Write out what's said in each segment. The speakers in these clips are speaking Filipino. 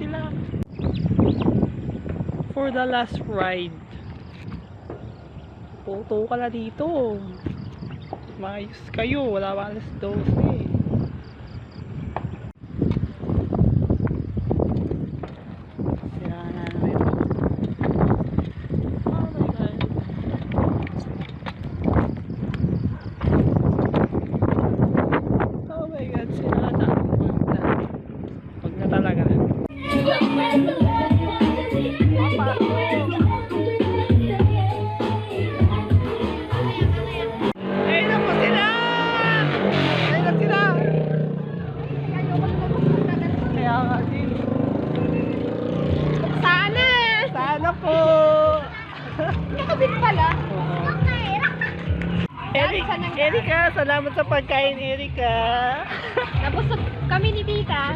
sila. For the last ride. Photo ka na dito. Maayos kayo. Wala pa alas 12. Sana po. Nakabit pala. Erika, salamat sa pagkain, Erika. Nabusog kami ni Tita.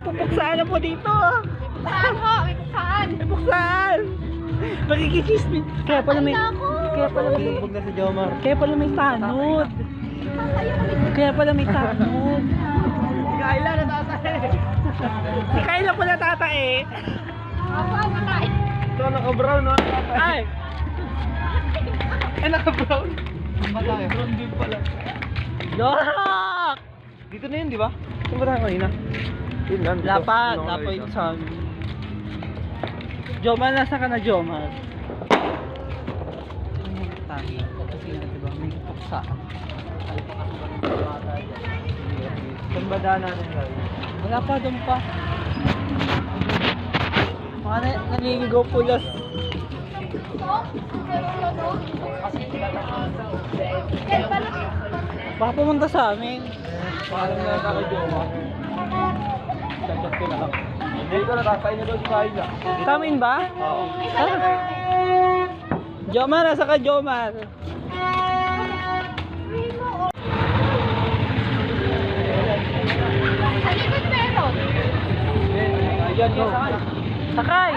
Pupuksahan na po dito. Saan ho? May saan? Pupuksahan. Magkikismis. Kaya pala may tanod. Kaya pala may tanod. Si Kayla natatae. Si Kayla po natatae. Apa, makain. Ito naka-brown no? Ay. Ay naka-brown. Brown din pala. Lock! Dito na yun di ba? Saan ba tayo kanina? Yun lang. dito. Lapat. Ano, Lapat dito? yung sound. Jomar, nasa ka na, Jomar? Kasi nga, diba? May pupuksaan. Saan ba daan natin guys? Wala pa, doon pa. Mga naniligaw po las. Baka pumunta sa amin. Parang nakaka-jowa. Chat ko na lang. Hindi ko natatae na doon si Kayla. Sa amin ba? Oo. Tara. Jomar, nasa ka, Jomar? Halikot meron. Ayan yun. Sakay!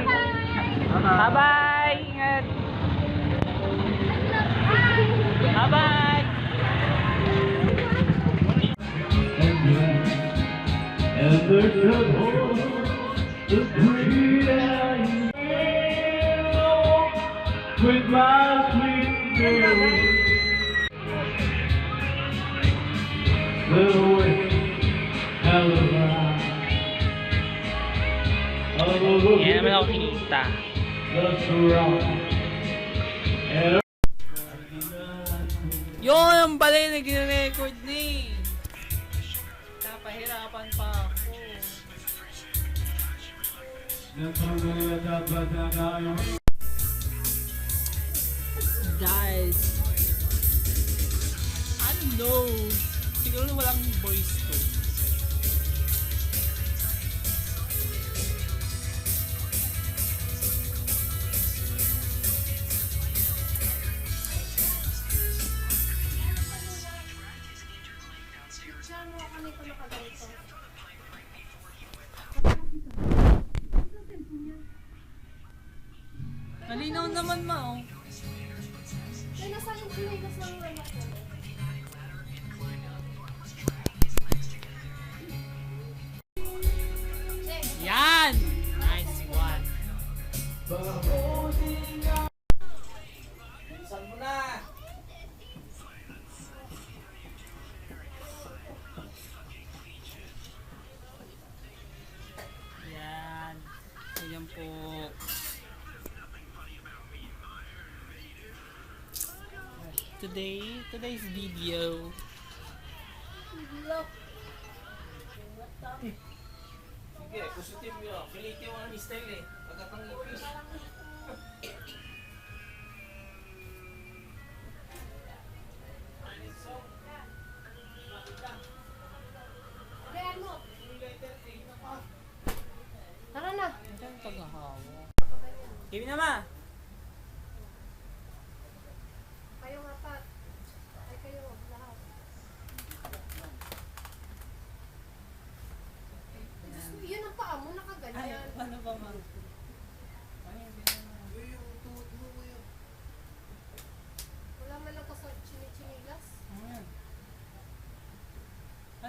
Bye-bye! Ingat! Bye-bye! Ever trouble the sweet and with my sweet girl. The way Yan naman ako kinita. Yun ang pala yung nag-record ni. Napahirapan pa ako. Guys, I don't know. Siguro walang voice ko. Malinaw naman, Mao. May nasa yung kulinas ng wala ko. Yan! Nice one. Saan mo na? Yan. Ayan po. Today's video. Sige, kusutin mo yun. Kiliti mo ang style eh. Pagkatangipis. Tara na. Diyan tagahawa. Kimi na, Ma! Kayong apat. Ay kayo, lahat. Yun ang paa mo, nakaganyan. Ano ba, Ma? Wala man lang ko sa chinichinilan.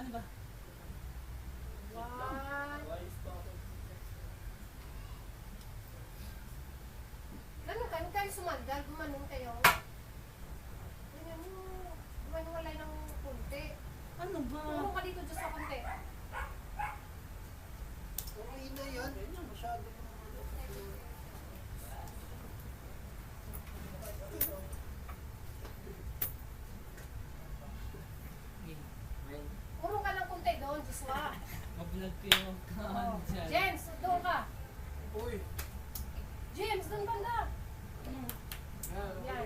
Ano ba? Ano kayo? Kayo sumandal, gumanong kayo. Ganyan mo, gumanong walay ng kunti. Ano ba? Puro ka dito dyan sa kunti. Okay na yan. Ganyan, masyado. Puro ka ng kunti doon, Joshua. Mag-vlog kayo ka Oh. dyan. James, doon ka. Uy. James, doon banda. Yan.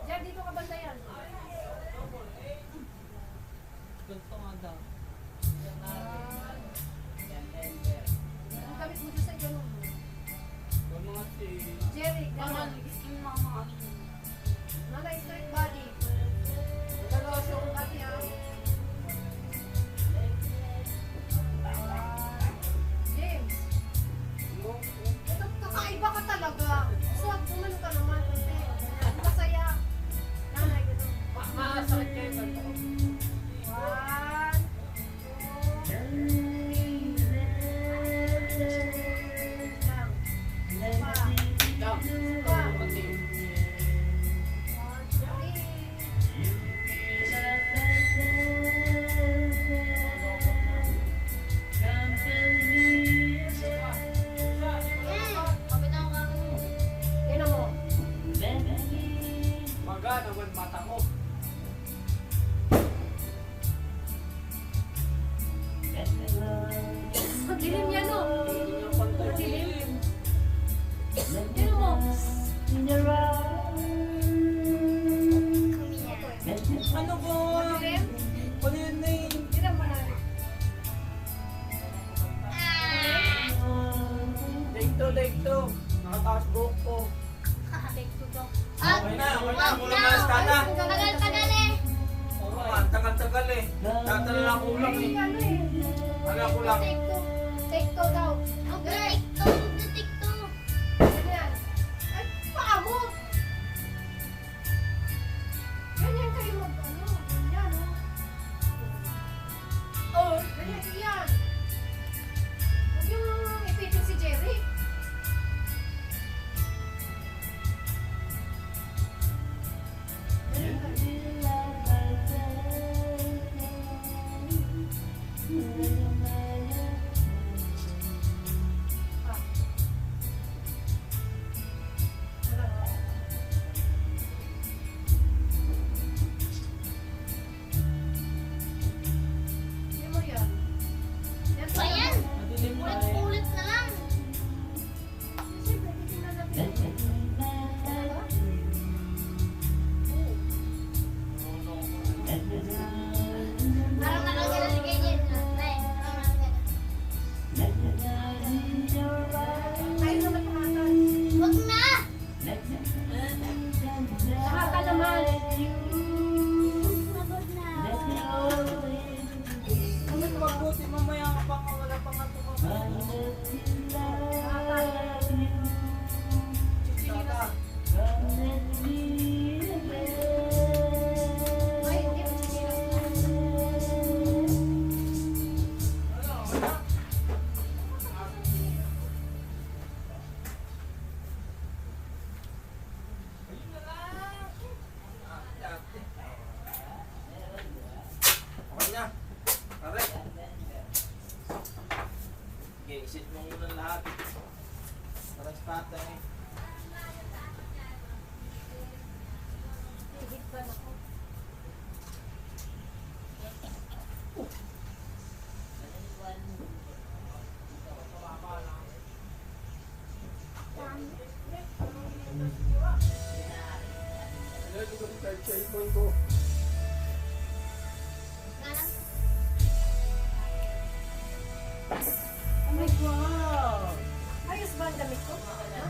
Diyan, dito ka banda yan. Ganito nga daw. Ang gamit mo dyan sa ganun. Jerry, ganun. Nanay, straight body. Dalawa sa ugat yan. James. Ito, kakaiba ka talaga. Swag, umano ka naman. Ang masaya. Nanay, ganun. Maasakit kayo ganito. 1, 2, lang. Maga naman mata ko. Dilim yan, no? Hindi yung pantay. Dilim. Dilim mo. Ano ba? Dilim? Ano yun na yun? Dilim mo na. Dito. Nakataas buhok ko. Take two daw. Okay na. Muna na. Tagal eh. Oo, ang tagal-tagal eh. Tatala na kulang eh. Ano eh. Ano kulang? Take two. Take two daw. Okay. Ganyan. Ay, paa mo. Ganyan kayo mag, ano, ganyan, oh. Oh, ganyan, ganyan. Huwag yung ipitin si Jerry. Hindi mo yan. Yan pa yan. Madilim na eh. Siyempre, titignan natin. Talaga? Parang nakagano si Ganyan. Ayaw naman lahatan. Wag na! Lahatan naman. Pagod na. Ano mabuti mamaya ka pa nga wala pang ato ka. Tata. Ay, hindi mo sinilas na. Okay na. Pare. Okay, isit mo muna lahat. Para sa tatay. Higit ba na ako? Ano yung card sa cellphone ko? Oh my God! Ayos ba ang damit ko? Ha?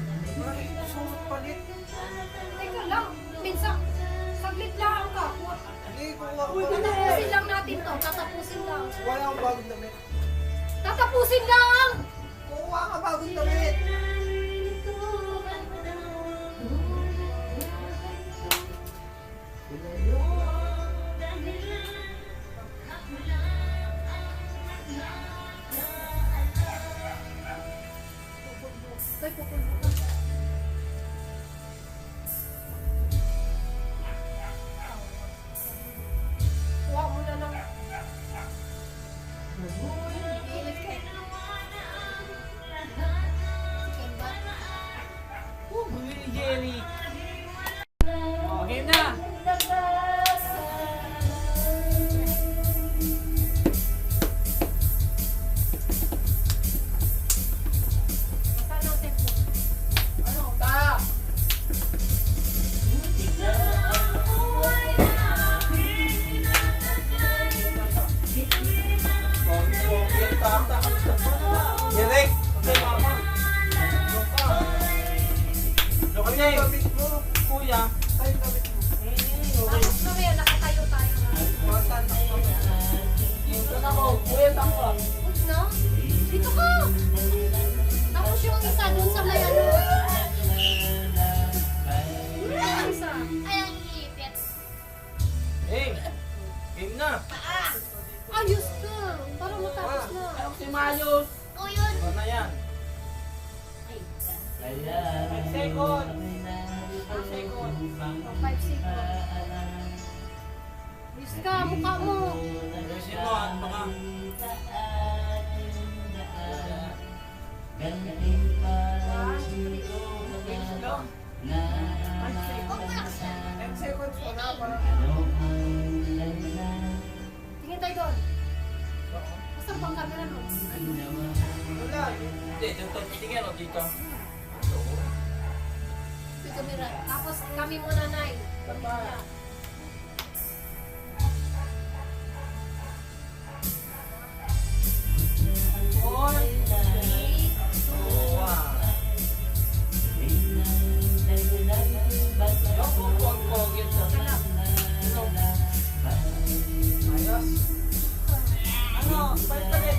Suot palit. Teka lang, minsan, saglit lang ka. Hindi, kuha ko. Tatapusin lang natin to, tatapusin lang. Wala akong bagong damit. Tatapusin lang! Kuha ka bagong damit. damit mo. Kuya. Ay, damit mo. Tapos mamaya nakatayo tayo. Masan na ako. Saan ako? Kuya, saan ka? Huwag na. Dito ka. Tapos yung isa doon sa may ano. Yung isa. Ay, ang ipit. Eh, game na. Ayos ka. Para matapos na. Ayok si Mayos. O yun. Ano na yan? 5 seconds. 5 seconds. 5 seconds. Ayos ka. Mukha mo. Ayusin mo, ano ka? Hello? 10 seconds pa na. Parang Tingin tayo doon. Basta bang camera mo? wala. Hindi, dito. Tingnan o dito. May camera. Tapos kami muna, Nay. Oy! Yung pupong-pogin sa Ayos. Ano? Palit.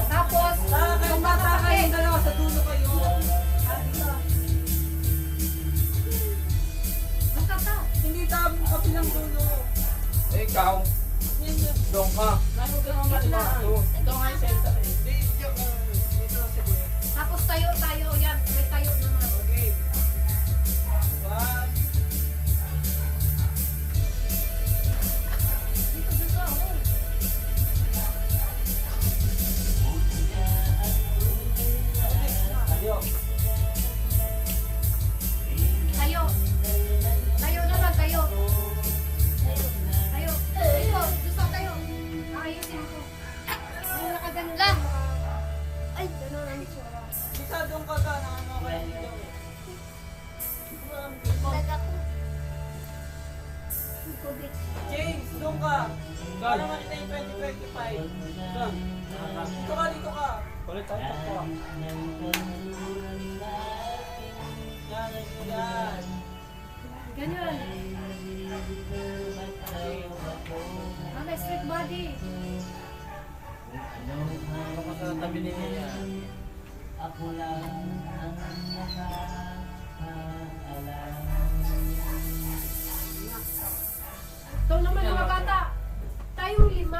Tapos, Kayong bata kayong dalawa sa dulo kayo. basta ta. Hindi tabo kami ng dulo. Eh, ikaw. Doon ka. Doon. Ito nga yung center eh. Dito na si Kuya. Tapos tayo. Yan. May tayo naman. Okay. 1. Dito, dito. Oh. Adiyo. Tayo. Tayo naman, tayo. Tayo. Tayo. Gusto tayo. Ayusin ko. Ay, nakaganon lang. Ay, ganon ang itsura. Isa doon ka na ano kayo dito. Taga ko. Tubig. James, doon ka. Para makita yung 2025. Dito ka, dito ka. Kulit tayo. Takbo. Yan. Ganyan. May street body. Ano ka sa tabi niya? Ito naman mga bata. Tayong 5, 6.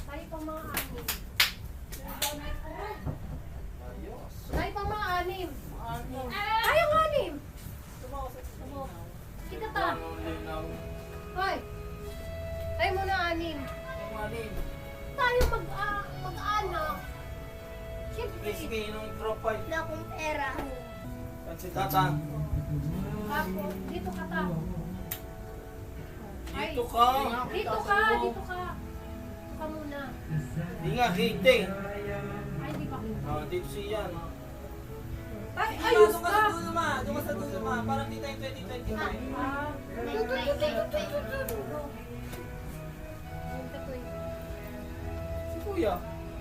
Tayo pang mga 6. Tayo pang mga 6. Tayong 6. Kita ta. Hoy. Tayo muna 6. Tayo mag-anak. Siyempre. Sige, yung profile. Wala akong pera. Si Tata. Tapos, dito ka ta. Ay, Dito ka. Dito ka. Dito ka. Dito ka muna. Di nga, kita eh. Ay, di ba? Dito siya. Ay, ayos Doon ka ka. sa dulo ma. Doon ka sa dulo ma. Para kita yung 2025. Ah. Si Kuya.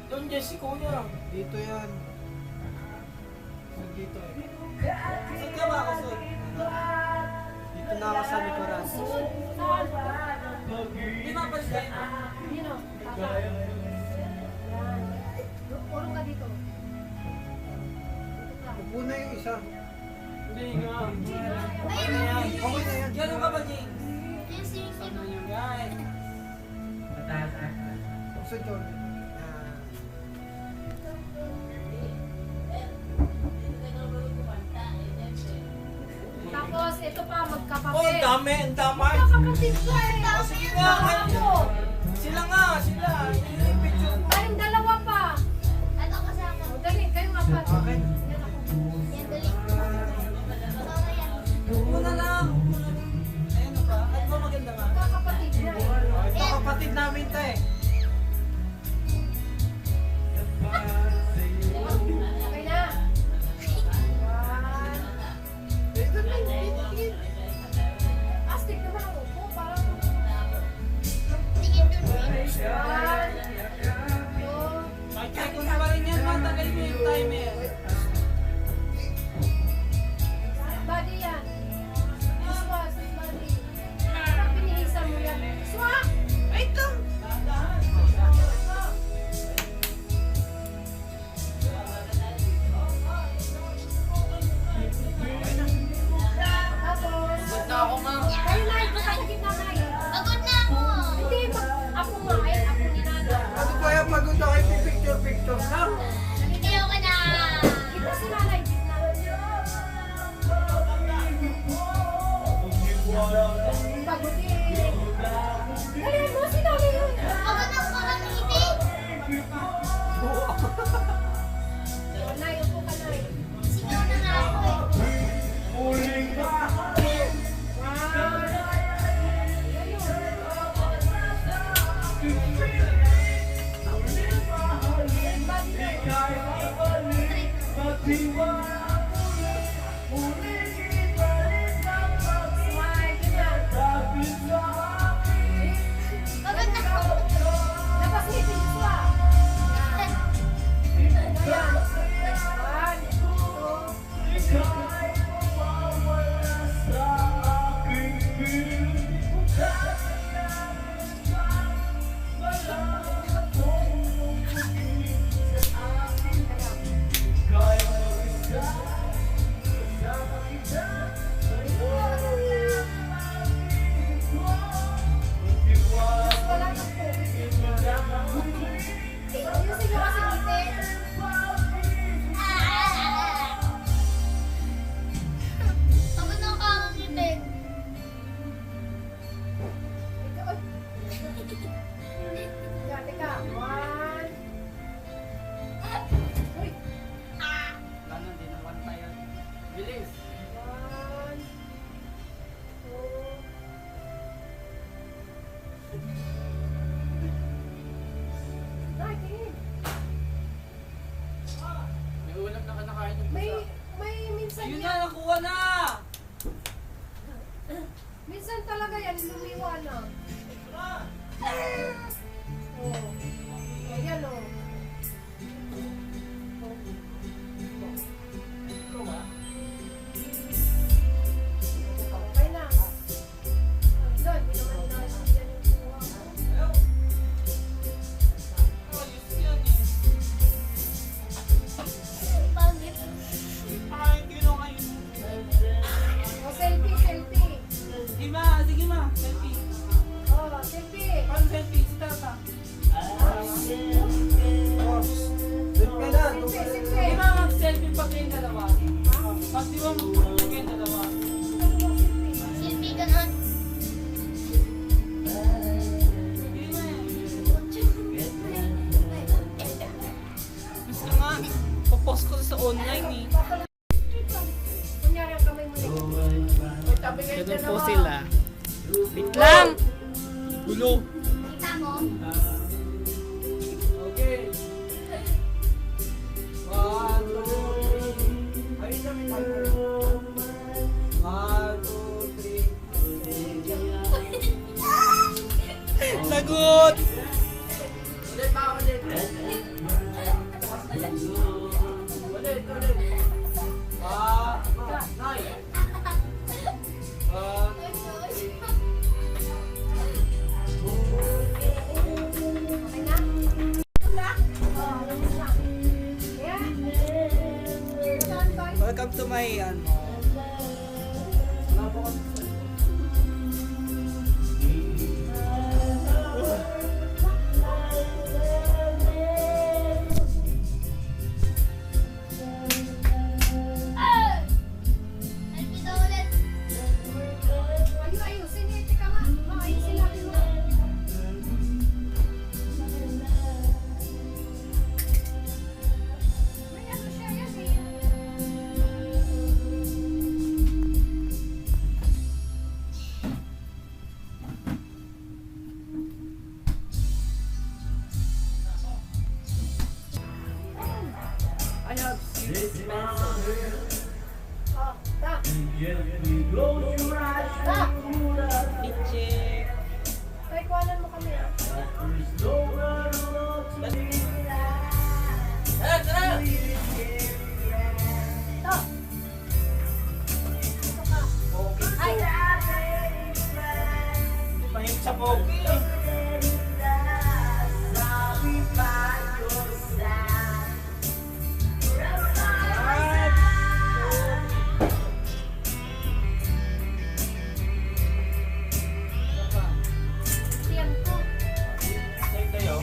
Doon dyan si Kuya. Dito yan. Dito eh. Saan ka ba, Kusod? Dito na ako sa likuran. Hindi mapalit mo. Nino, tata. Yan. Urong ka dito. Dito ka. Upo na yung isa. Hindi nga. Ayun na. Okay na yan. Gano'n ka ba, James? Yung sino-sino yung Yan. Kusod yun. Yan. Tapos, ito pa, Oh, ang magkapatid. dami, ang damay. Magkapatid ka eh. Sige nga, Ako. sila nga, sila. Yung picture mo. Tayong 2 pa. Ano ka sa akin? O, dali, kayong 4. Okay. Yan ako. Yan, dali. Baka yan. Upo na lang. Ayun ba? At ba maganda nga? Magkakapatid na eh. Ito kapatid namin to eh. Okay na. 1. Astig naman ang upo. Parang... Tingin dun. 1. Ayaw ka na. Ito si nanay. Pagutin. Dali mo, si nanay yun. Ako na ko ang ngiti. Nay, upo ka, nay. Sigaw na nga ako eh. Maganda ko. Labas ngiti, Joshua. Ayan. 1, 2, wala na po. Ayusin nyo kasi ngiti. Ako na ko ang ngiti. Yan, teka. 1. Uy. Ganun din naman tayo. Bilis. 1, 2. Nay, tingin. May ulam na kanakain yung May minsan Ayun yan. na, nakuha na! Minsan talaga yan, lumiwa na. Oh. Ayan o. Okay na. Doon, hindi naman na yan yung kuha ko. Ayos yan eh. Pangit. Ay, ginawa kayo. O, selfie. Sige ma, selfie. Oh, selfie. Paano selfie? Si Tata. Sige ma, mag-selfie pag kayong dalawa. Pag di ba mag-selfie kayong dalawa? Silbi ka nun. Sige ma. Gusto nga, papost ko sa online eh. Kunyari ang kamay mo na. Ganun po sila. Wait lang! Gulo! Kita mo? Okay. 1, 2, 3. Ayun na, may timer. 1, 2, 3. Lagot! Ulit pa, ulit. Ulit. Nine. 1, 2, 3. Okay na? Wala? Oh, ayan. Saan ba? Welcome to my Selfie daw ulit. Ayusin eh. Teka nga. Ayusin natin mo. May ano siya yan eh. I have six pencils. Oh, da. Da. Check. Ay, kuhanan mo kami ah. Tara! Da. Ito ka. Ay. Pahim sa pogi. Tiyan ko. Take tayo.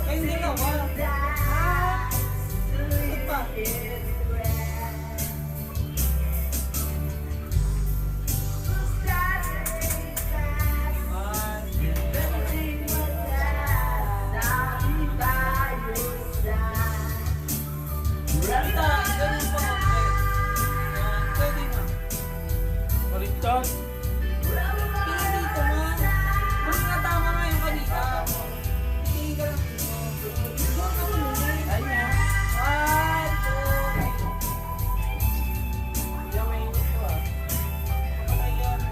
Kayong dalawa. Ano pa? Baliktad. Tingin dito mo. Mas natama nga yung kanina. Tingin ka lang dito. Doon ka muli. Ayan. 1, 2, 3. Yung may init ko ah. Patay yan.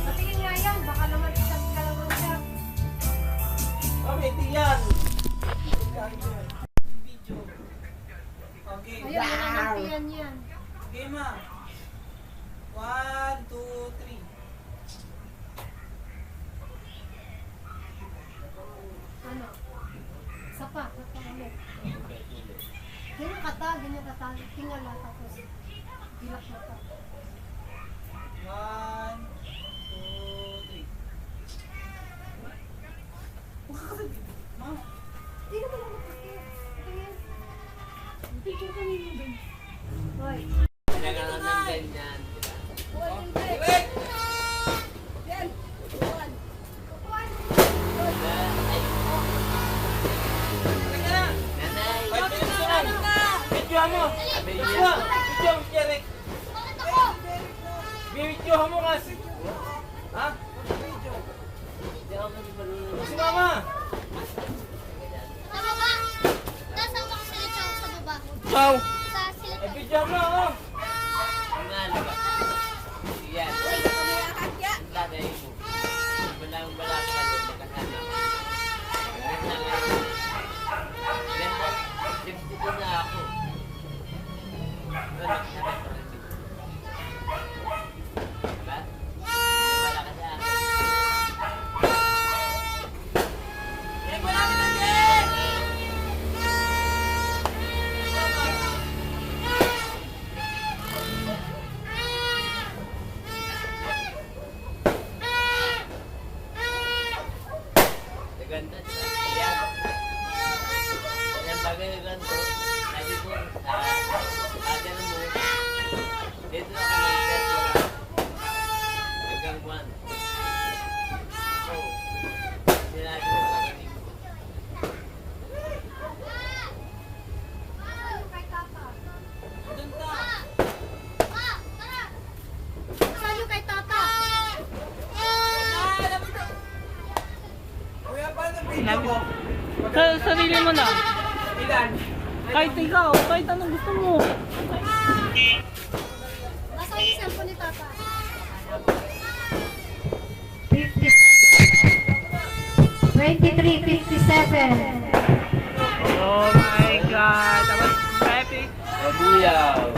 Patingin nga yan, baka naman isang kalawang siya. Okay, tingnan. Video. Okay. Ayun, nananampihan yan. Okay, ma. 1, 2, 3. Ano? Isa pa ulit. Ganyan kata, tingala, tapos dilak mata. 1, 2, 3. Ma. Hindi naman ako kasi. Tingin. Picture ka nila din. Hoy. Nagkaroon ng ganyan. Direk! Yan. One. Teka na! Nanay! 5 minutes na lang! Video mo! Video! Video mo, Derek! Bakit ako? Video mo kasi! Ha? Video! Hindi ako kasi marunong. Si Mama! Sa baba. Nasaan ba kasi siya sa baba? Ciao! Sa sila. Eh, video mo! Oh. Ang ano ba? Yan. Ang lagay mo. Balang-balang ka doon, nakasama. Ganda nga. Ganda. 52 na ako. Pero nakasama ko rin dito. Diba? Wala ka sa akin. Eh, malapit na din! Ganda. Yan. Yan bagay na ganito. Sabi ko, ate mo, dito na kami dito. Hanggang 1. So, sinabi ko kami ko. Saan yung kay Tata? Doon ta! Pa, tara. Saan yung kay Tata? Kuya, paano video mo? Sa sarili mo na. Ilan? Kahit ikaw, kahit anong gusto mo. Nasaan yung cellphone ni Tata? 23:57. Oh my God. Tapos, traffic. Mabuyaw.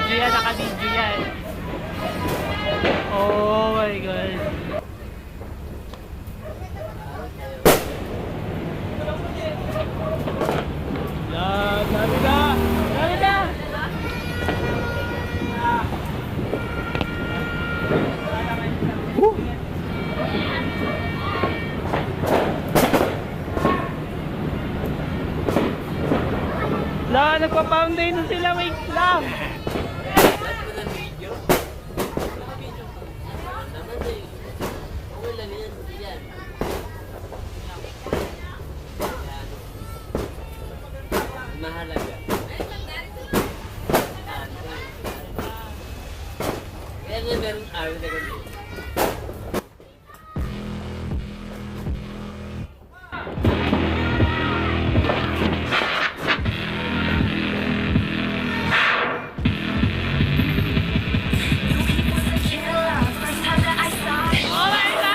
Video yan, naka-video yan. Oh my God. Yan, dami na! Dami na! La, nagpa-foundation sila, wait lang! Lahat mo ng video? Naka-video ko. Naman eh. Okay lang yan. Yan. Yan. Mahalaga. Kaya nga meron araw na kami. Oh my God!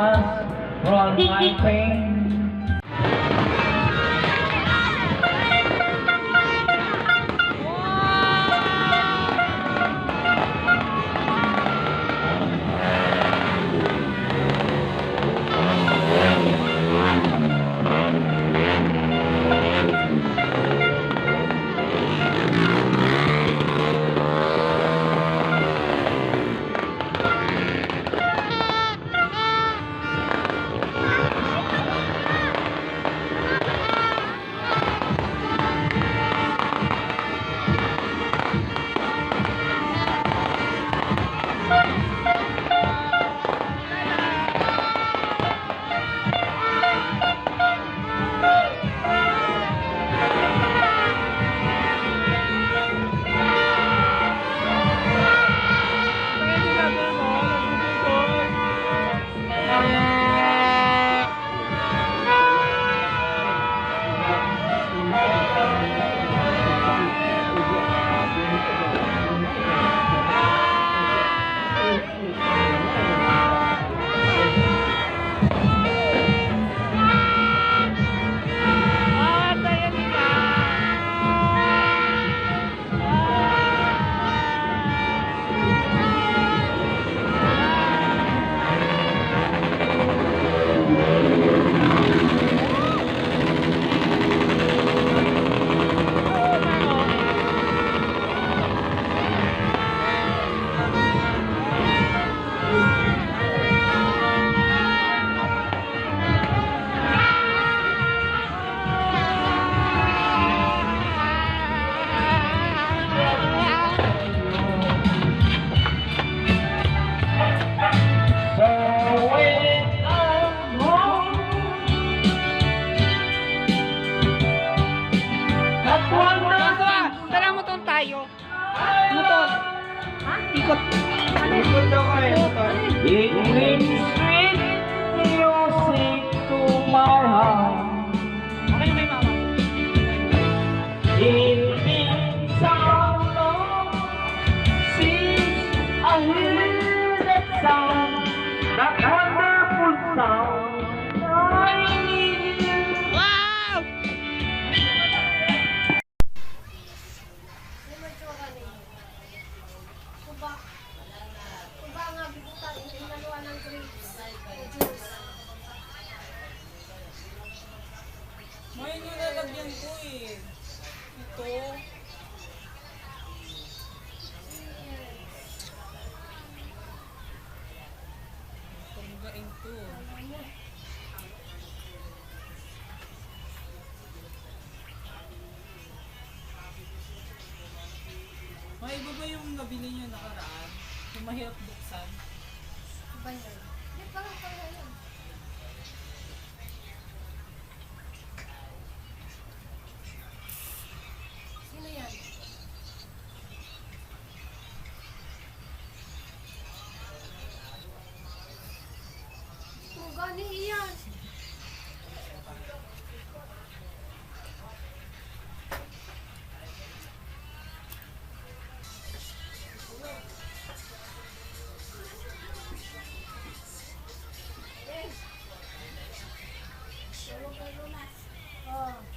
dust from my pain. Tara mo tong tayo. Motor. Ha? Ikot. Ikot daw kayo. It brings sweet music to my heart. Okay na mama. It means so long since I heard that sound, that wonderful sound. I need you. Wow! Yung matsura niya. Kuba nga bibutan, inaluan ng grapes. Juice. May nilalagyan ko eh. Ito. Panggain to. May iba ba yung nabili niyo nakaraan? Yung mahirap buksan? Iba yun. Hindi, parang yun. Sino yan? Gani iyan. Oh.